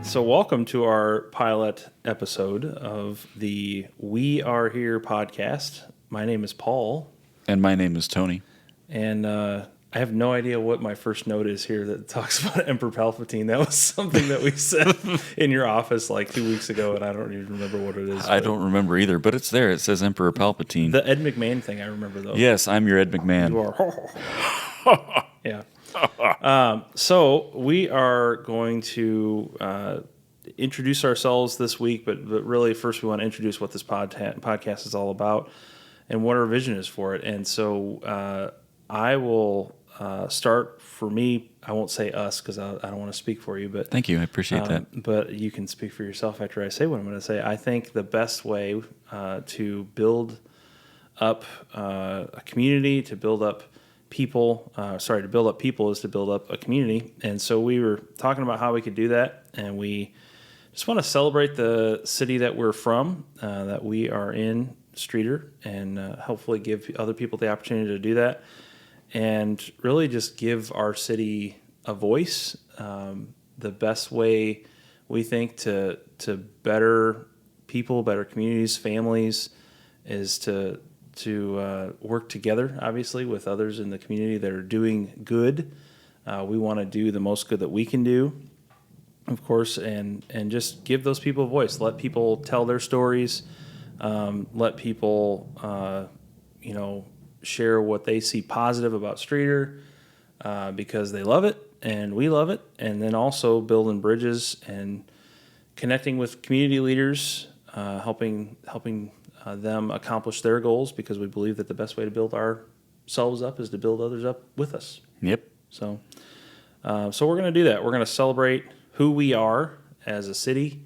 So welcome to our pilot episode of the We Are Here podcast. My name is Paul. And my name is Tony. And I have no idea what my first note is here that talks about Emperor Palpatine. That was something that we said in your office like 2 weeks ago, and I don't even remember what it is. I don't remember either, but it's there. It says Emperor Palpatine. The Ed McMahon thing I remember, though. Yes, I'm your Ed McMahon. You are. Yeah. So we are going to introduce ourselves this week, but really first we want to introduce what this podcast is all about and what our vision is for it. And so I will start. For me, I won't say us because I don't want to speak for you. But thank you. I appreciate that. But you can speak for yourself after I say what I'm going to say. I think the best way to build up a community, to build up people, to build up people is to build up a community. And so we were talking about how we could do that, and we just want to celebrate the city that we're from, that we are in, Streator, and hopefully give other people the opportunity to do that, and really just give our city a voice. The best way we think to better people, better communities, families, is to work together, obviously, with others in the community that are doing good. We want to do the most good that we can do, of course, and just give those people a voice. Let people tell their stories. Let people, share what they see positive about Streator because they love it and we love it. And then also building bridges and connecting with community leaders, helping them accomplish their goals, because we believe that the best way to build ourselves up is to build others up with us. Yep. So we're going to do that. We're going to celebrate who we are as a city,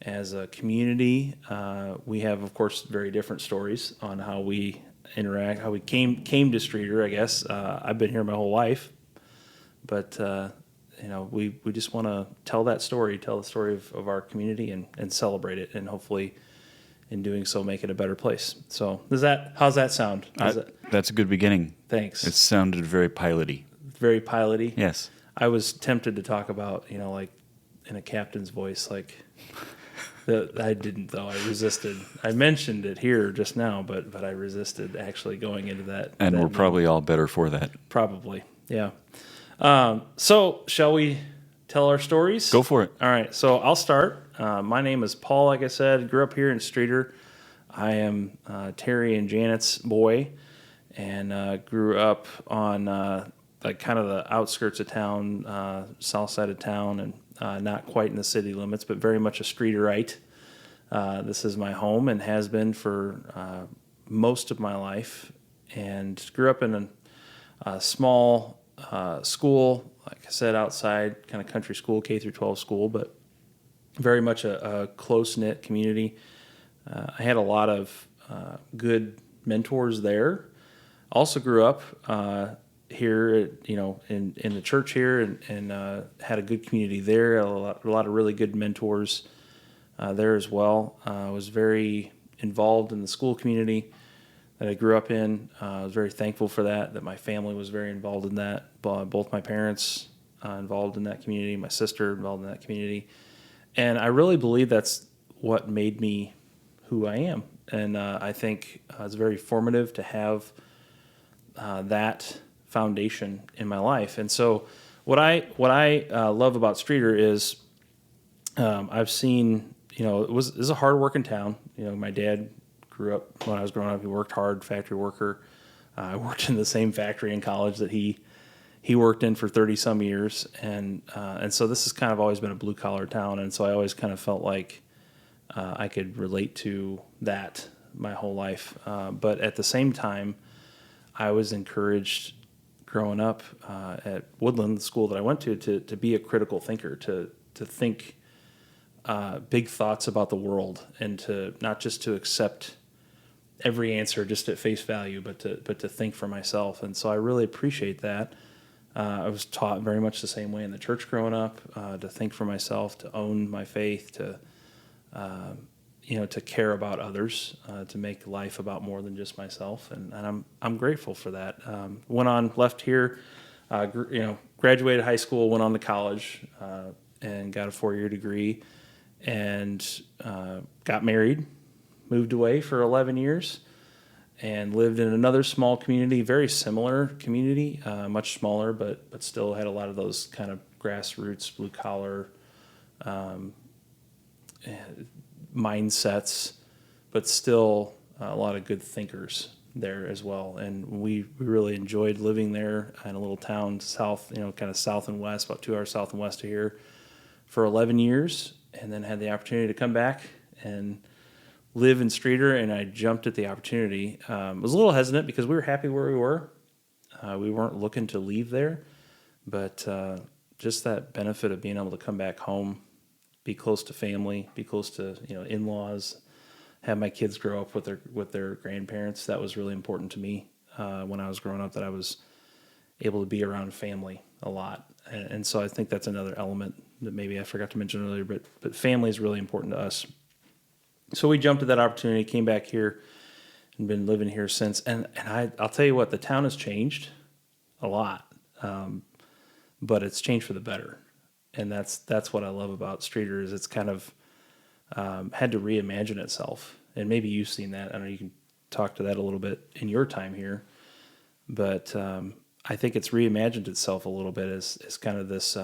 as a community. We have, of course, very different stories on how we interact, how we came to Streator, I guess. I've been here my whole life, but we just want to tell the story of our community and celebrate it, and hopefully in doing so make it a better place. So how's that sound? That's a good beginning. Thanks. It sounded very piloty. Very piloty? Yes. I was tempted to talk about, like in a captain's voice, like I didn't, though. I resisted. I mentioned it here just now, but I resisted actually going into that. And we're probably all better for that. Probably, yeah. So shall we tell our stories? Go for it. All right, so I'll start. My name is Paul, like I said. Grew up here in Streator. I am Terry and Janet's boy, and grew up on kind of the outskirts of town, south side of town, and not quite in the city limits, but very much a Streatorite. This is my home and has been for most of my life, and grew up in a small school, like I said, outside, kind of country school, K through 12 school, but very much a close-knit community. I had a lot of good mentors there. Also grew up here, in the church here, and had a good community there. A lot of really good mentors there as well. I was very involved in the school community that I grew up in. I was very thankful for that my family was very involved in that. Both my parents involved in that community, my sister involved in that community. And I really believe that's what made me who I am. And I think it's very formative to have that foundation in my life. And so what I love about Streator is I've seen, this is a hard-working town. My dad grew up, when I was growing up, he worked hard, factory worker. I worked in the same factory in college that he worked in for 30-some years. And so this has kind of always been a blue-collar town. And so I always kind of felt like I could relate to that my whole life. But at the same time, I was encouraged growing up at Woodland, the school that I went to be a critical thinker, to think big thoughts about the world, and to not just to accept every answer just at face value, but to think for myself. And so I really appreciate that. I was taught very much the same way in the church growing up, to think for myself, to own my faith, to care about others, to make life about more than just myself, and I'm grateful for that. Left here, graduated high school, went on to college, and got a 4-year degree, and got married, moved away for 11 years, and lived in another small community, very similar community, much smaller, but still had a lot of those kind of grassroots, blue collar mindsets, but still a lot of good thinkers there as well. And we really enjoyed living there in a little town south, kind of south and west, about 2 hours south and west of here, for 11 years, and then had the opportunity to come back and live in Streator, and I jumped at the opportunity. Was a little hesitant because we were happy where we were. We weren't looking to leave there, but just that benefit of being able to come back home, be close to family, be close to in-laws, have my kids grow up with their grandparents. That was really important to me when I was growing up, that I was able to be around family a lot. And so I think that's another element that maybe I forgot to mention earlier, but family is really important to us. So we jumped at that opportunity, came back here, and been living here since. And I'll tell you what, the town has changed a lot, but it's changed for the better. And that's what I love about Streator, is it's kind of had to reimagine itself. And maybe you've seen that. I don't know, you can talk to that a little bit in your time here. But I think it's reimagined itself a little bit as kind of this,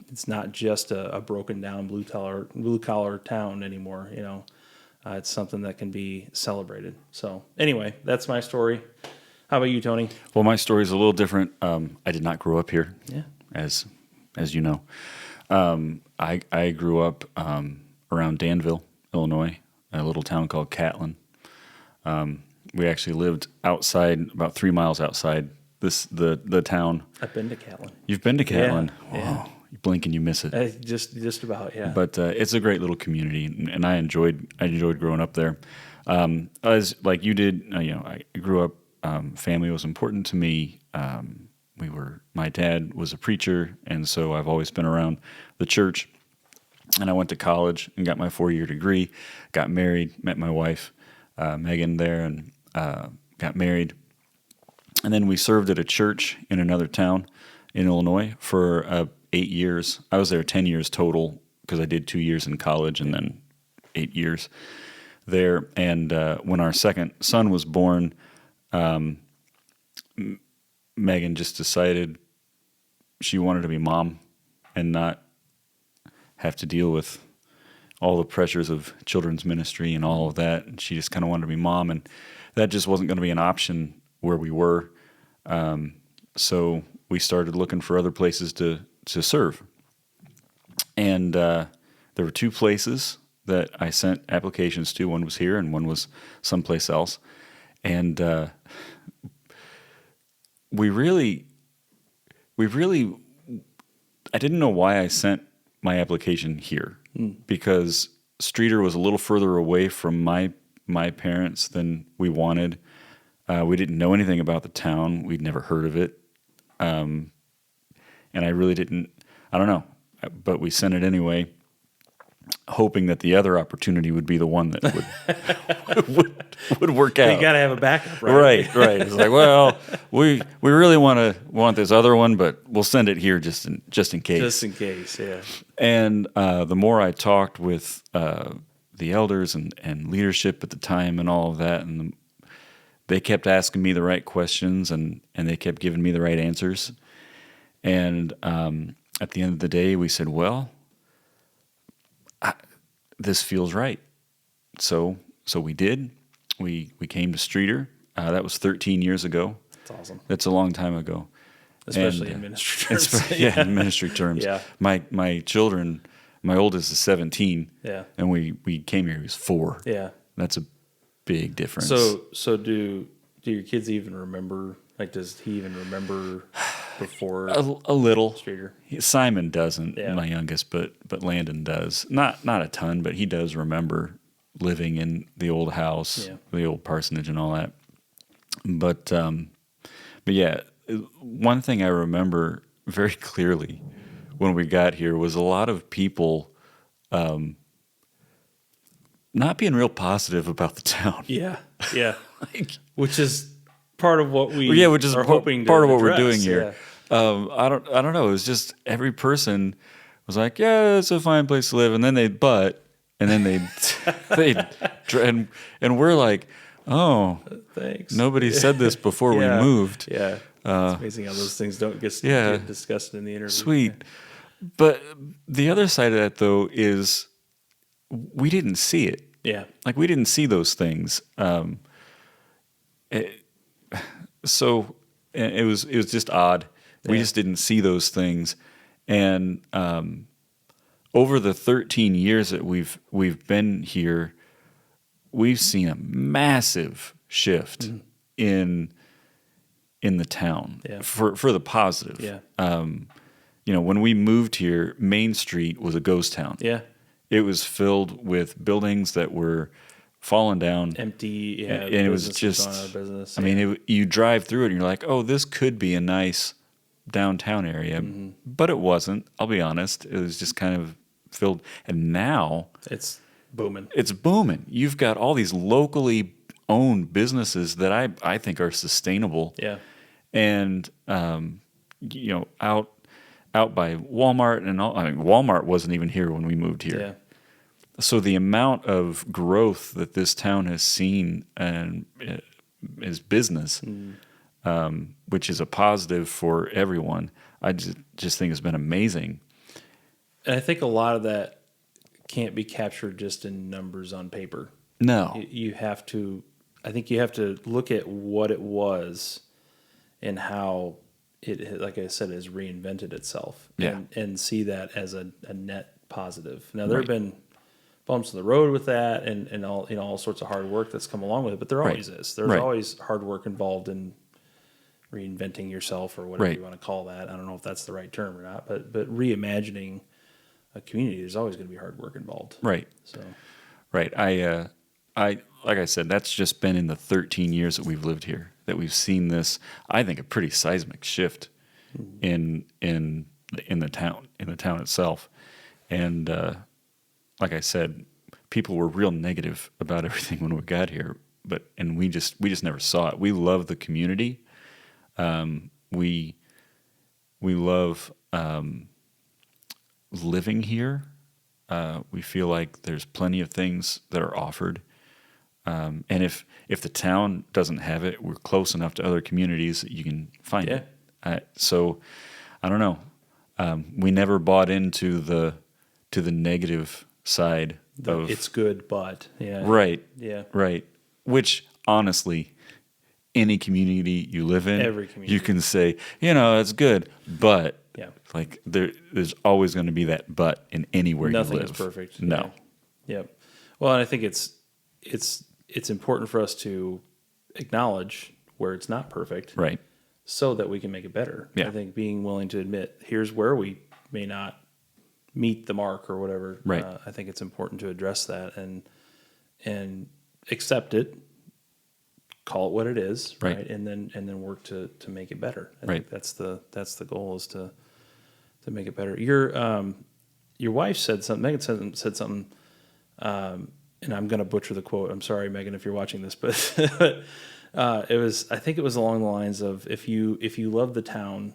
it's not just a broken down blue collar town anymore, It's something that can be celebrated. So anyway, that's my story. How about you, Tony? Well, my story is a little different. I did not grow up here, as you know. I grew up around Danville, Illinois, a little town called Catlin. We actually lived outside, about 3 miles outside the town. I've been to Catlin. You've been to Catlin? Yeah. Wow. You blink and you miss it. Just about, yeah. But it's a great little community, and I enjoyed growing up there. As like you did, I grew up. Family was important to me. My dad was a preacher, and so I've always been around the church. And I went to college and got my 4-year degree, got married, met my wife, Megan, there, and got married. And then we served at a church in another town in Illinois for 8 years. I was there 10 years total because I did 2 years in college and then 8 years there. And when our second son was born, Megan just decided she wanted to be mom and not have to deal with all the pressures of children's ministry and all of that. And she just kind of wanted to be mom, and that just wasn't going to be an option where we were. So we started looking for other places to serve. And there were 2 places that I sent applications to. One was here and one was someplace else. And we really, I didn't know why I sent my application here, because Streator was a little further away from my parents than we wanted. We didn't know anything about the town. We'd never heard of it. And I really didn't, I don't know, but we sent it anyway, hoping that the other opportunity would be the one that would work out. You got to have a backup, right? Right. It's like, well, we really want this other one, but we'll send it here just in case. Just in case, yeah. And the more I talked with the elders and leadership at the time and all of that, and they kept asking me the right questions, and they kept giving me the right answers. And at the end of the day, we said, well, this feels right. So we did. We came to Streator. That was 13 years ago. That's awesome. That's a long time ago. Especially in ministry terms. Yeah, in ministry terms. Yeah. My children, my oldest is 17. Yeah. And we came here, he was 4. Yeah. That's a big difference. So do your kids even remember? Like, does he even remember before a little? Streator? Simon doesn't, Yeah. my youngest, but Landon does. Not a ton, but he does remember living in the old house, the old parsonage, and all that. But yeah, one thing I remember very clearly when we got here was a lot of people not being real positive about the town. Yeah, yeah. Like, which is part of what we which is are hoping to part of what address. we're doing here. I don't know. It was just every person was like, yeah, it's a fine place to live. And then and we're like, oh, Thanks. nobody said this before we Yeah. moved. Yeah. It's amazing how those things don't get Yeah. discussed in the interview. Sweet. But the other side of that, though, is we didn't see it. Yeah. Like, we didn't see those things. So it was just odd. We just didn't see those things. And over the 13 years that we've been here, we've seen a massive shift in the town for the positive. Yeah. When we moved here, Main Street was a ghost town. Yeah. It was filled with buildings that were fallen down, Empty. Yeah. and it was businesses just. going out of business. I mean, you drive through it, and you're like, "Oh, this could be a nice downtown area," but it wasn't. I'll be honest; it was just kind of filled. And now It's booming. it's booming. You've got all these locally owned businesses that I think are sustainable. Yeah. And out by Walmart and all. I mean, Walmart wasn't even here when we moved here. Yeah. So the amount of growth that this town has seen and is business, which is a positive for everyone, I just think has been amazing. And I think a lot of that can't be captured just in numbers on paper. No, You have to, I think you have to look at what it was and how it, like I said, has reinvented itself. Yeah. And see that as a net positive. Now, there have been bumps in the road with that and all sorts of hard work that's come along with it, but there always is. There's always hard work involved in reinventing yourself or whatever you want to call that. I don't know if that's the right term or not, but reimagining a community, there's always going to be hard work involved. Right. So, Right. I like I said, that's just been in the 13 years that we've lived here that we've seen this. I think a pretty seismic shift in the town itself, and like I said, people were real negative about everything when we got here, and we just never saw it. We love the community. We love living here. We feel like there's plenty of things that are offered. And if the town doesn't have it, we're close enough to other communities that you can find it. So I don't know. We never bought into the negative side of it's good, but right. Yeah. Which honestly, any community you live in, Every community. you can say, it's good, but Yeah. like there's always going to be that but in anywhere Nothing you live. is perfect. No. Yeah. Yep. Well, and I think it's important for us to acknowledge where it's not perfect, Right. so that we can make it better. Yeah. I think being willing to admit here's where we may not meet the mark or whatever. Right. I think it's important to address that and accept it, call it what it is, Right. And then work to make it better. I Right. think that's the goal, is to make it better. Your wife said something. Megan said something. And I'm going to butcher the quote. I'm sorry, Megan, if you're watching this, but I think it was along the lines of, if you love the town,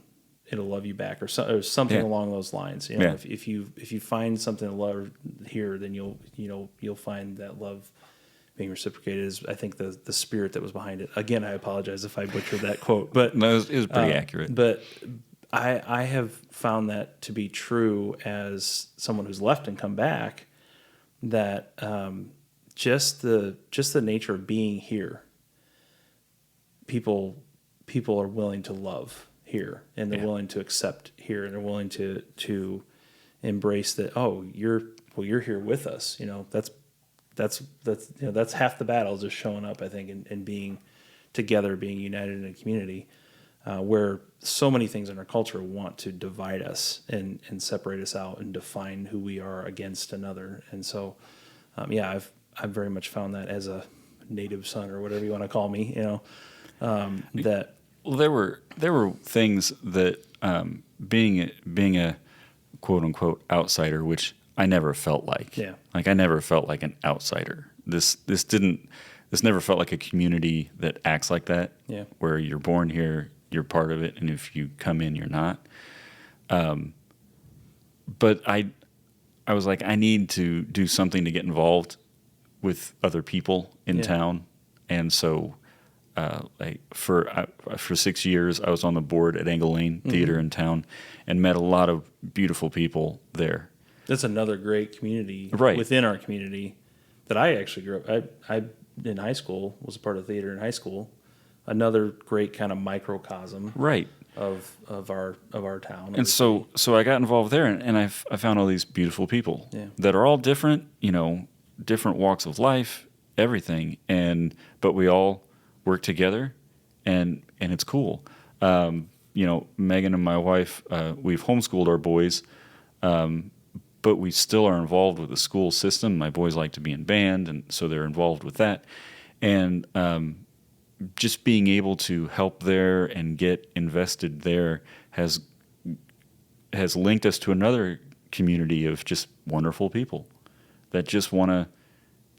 it'll love you back, or something along those lines. If you find something to love here, then you'll find that love being reciprocated. Is, I think, the spirit that was behind it. Again, I apologize if I butchered that quote, but No, it was pretty accurate. But I have found that to be true as someone who's left and come back. That just the nature of being here, people are willing to love here, and they're willing to accept here, and they're willing to embrace that. Oh, you're here with us. That's half the battle, just showing up, I think, and being together, being united in a community, where so many things in our culture want to divide us and separate us out and define who we are against another. And so, I've very much found that as a native son, or whatever you want to call me, that. Well, there were things that being a quote unquote outsider, which I never felt like. Yeah. Like I never felt like an outsider. This never felt like a community that acts like that. Yeah. Where you're born here, you're part of it, and if you come in, you're not. but I was like, I need to do something to get involved with other people in town. And so for 6 years, I was on the board at Angle Lane Theater in town and met a lot of beautiful people there. That's another great community within our community that I actually grew up. I in high school was a part of theater in high school. Another great kind of microcosm of our town. And so I got involved there, and I found all these beautiful people that are all different, different walks of life, everything, but we all work together, and it's cool. Megan and my wife, we've homeschooled our boys, but we still are involved with the school system. My boys like to be in band, and so they're involved with that. And just being able to help there and get invested there has linked us to another community of just wonderful people that just want to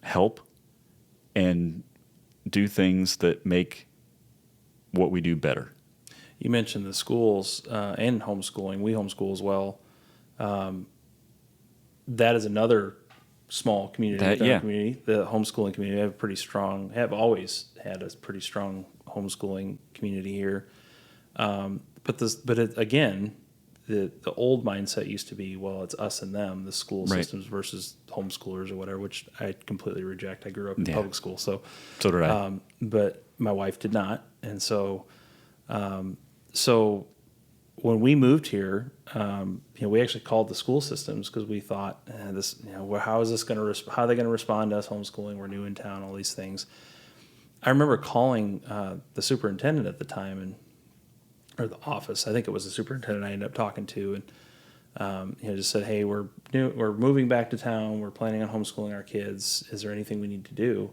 help and do things that make what we do better. You mentioned the schools and homeschooling. We homeschool as well. That is another small community. Community, the homeschooling community, have always had a pretty strong homeschooling community here. Again, the old mindset used to be, well, it's us and them, the school systems versus homeschoolers or whatever, which I completely reject. I grew up in public school, so did I. But my wife did not, and so when we moved here, we actually called the school systems because we thought, how are they going to respond to us homeschooling? We're new in town, all these things. I remember calling the superintendent at the time, or the office. I think it was the superintendent I ended up talking to, and just said, "Hey, we're moving back to town. We're planning on homeschooling our kids. Is there anything we need to do?"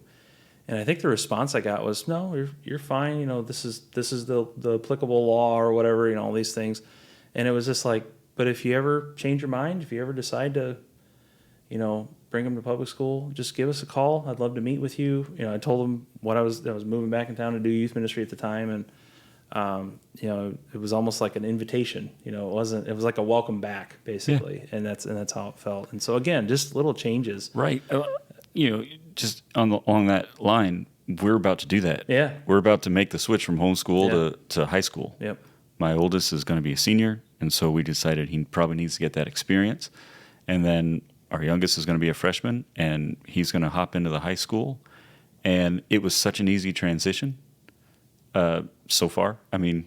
And I think the response I got was, "No, you're fine. This is the applicable law or whatever. All these things." And it was just like, but if you ever change your mind, if you ever decide to, bring them to public school, just give us a call. I'd love to meet with you. I told them I was moving back in town to do youth ministry at the time, and it was almost like an invitation. It was like a welcome back basically, and that's how it felt. And so again, just little changes, right? Just along that line, we're about to do that. Yeah. We're about to make the switch from homeschool to high school. Yep. My oldest is going to be a senior, and so we decided he probably needs to get that experience. And then our youngest is going to be a freshman, and he's going to hop into the high school. And it was such an easy transition so far. I mean,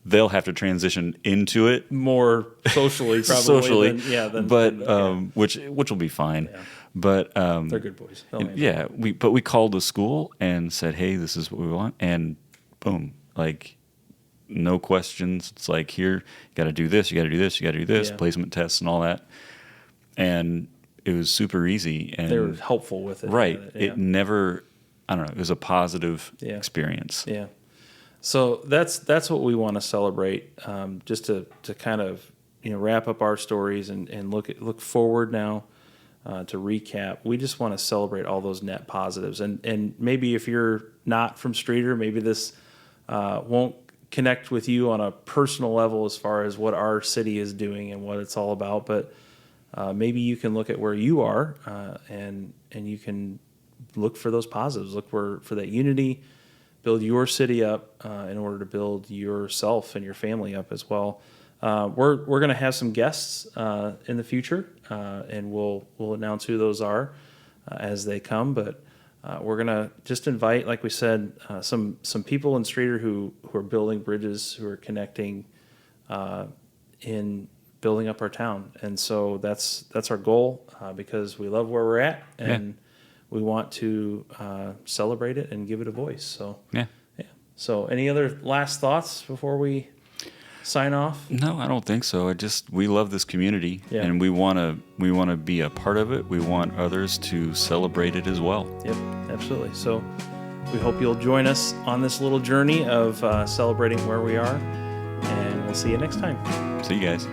they'll have to transition into it more socially, probably. Which will be fine. Yeah. But they're good boys. We called the school and said, "Hey, this is what we want," and boom, like no questions. It's like, here, you got to do this, you got to do this, you got to do this, placement tests and all that, and it was super easy. And they were helpful with it, right? It never, I don't know. It was a positive experience. Yeah. So that's what we want to celebrate. Just to kind of wrap up our stories and look forward now. To recap, we just want to celebrate all those net positives. And maybe if you're not from Streator, maybe this won't connect with you on a personal level as far as what our city is doing and what it's all about. But maybe you can look at where you are and you can look for those positives. Look for that unity, build your city up in order to build yourself and your family up as well. We're going to have some guests in the future, and we'll announce who those are as they come. But we're going to just invite, like we said, some people in Streator who are building bridges, who are connecting in building up our town. And so that's our goal because we love where we're at, and we want to celebrate it and give it a voice. So yeah. So any other last thoughts before we sign off? No, I don't think so. We love this community, and we want to be a part of it. We want others to celebrate it as well. Yep, absolutely. So we hope you'll join us on this little journey of celebrating where we are, and we'll see you next time. See you guys.